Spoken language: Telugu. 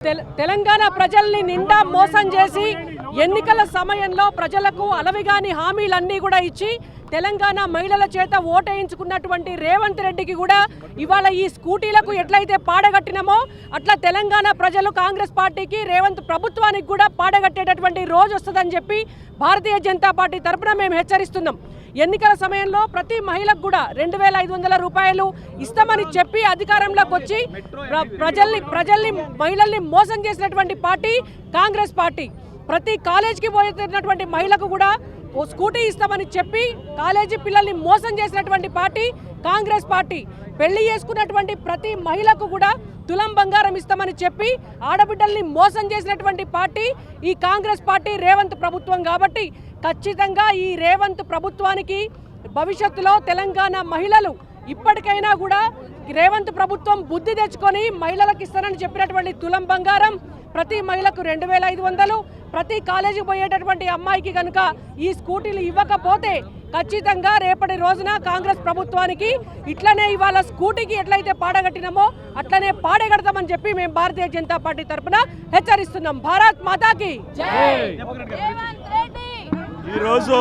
తెలంగాణ ప్రజల్ని నిండా మోసం చేసి ఎన్నికల సమయంలో ప్రజలకు అలవిగాని హామీలన్నీ కూడా ఇచ్చి తెలంగాణ మహిళల చేత ఓటేయించుకున్నటువంటి రేవంత్ రెడ్డికి కూడా ఇవాళ ఈ స్కూటీలకు ఎట్లయితే పాడగట్టినామో అట్లా తెలంగాణ ప్రజలు కాంగ్రెస్ పార్టీకి రేవంత్ ప్రభుత్వానికి కూడా పాడగట్టేటటువంటి రోజు వస్తుందని చెప్పి భారతీయ జనతా పార్టీ తరఫున మేము హెచ్చరిస్తున్నాం. ఎన్నికల సమయంలో ప్రతి మహిళకు కూడా 2500 రూపాయలు ఇస్తామని చెప్పి అధికారంలోకి వచ్చి ప్రజల్ని మహిళల్ని మోసం చేసినటువంటి పార్టీ కాంగ్రెస్ పార్టీ. ప్రతి కాలేజీకి పోయేటటువంటి మహిళకు కూడా ఓ స్కూటీ ఇస్తామని చెప్పి కాలేజీ పిల్లల్ని మోసం చేసినటువంటి పార్టీ కాంగ్రెస్ పార్టీ. పెళ్లి చేసుకున్నటువంటి ప్రతి మహిళకు కూడా తులం బంగారం ఇస్తామని చెప్పి ఆడబిడ్డల్ని మోసం చేసినటువంటి పార్టీ ఈ కాంగ్రెస్ పార్టీ రేవంత్ ప్రభుత్వం. కాబట్టి ఖచ్చితంగా ఈ రేవంత్ ప్రభుత్వానికి భవిష్యత్తులో తెలంగాణ మహిళలు ఇప్పటికైనా కూడా రేవంత్ ప్రభుత్వం బుద్ధి తెచ్చుకొని మహిళలకు ఇస్తానని చెప్పినటువంటి తులం బంగారం ప్రతి మహిళకు 2500, ప్రతి కాలేజీకి పోయేటటువంటి అమ్మాయికి కనుక ఈ స్కూటీలు ఇవ్వకపోతే ఖచ్చితంగా రేపటి రోజున కాంగ్రెస్ ప్రభుత్వానికి ఇట్లనే ఇవాళ స్కూటీకి ఎట్లయితే పాడగట్టినామో అట్లనే పాడగడతామని చెప్పి మేము భారతీయ జనతా పార్టీ తరఫున హెచ్చరిస్తున్నాం. భారత్ మాతాకి ఈరోజు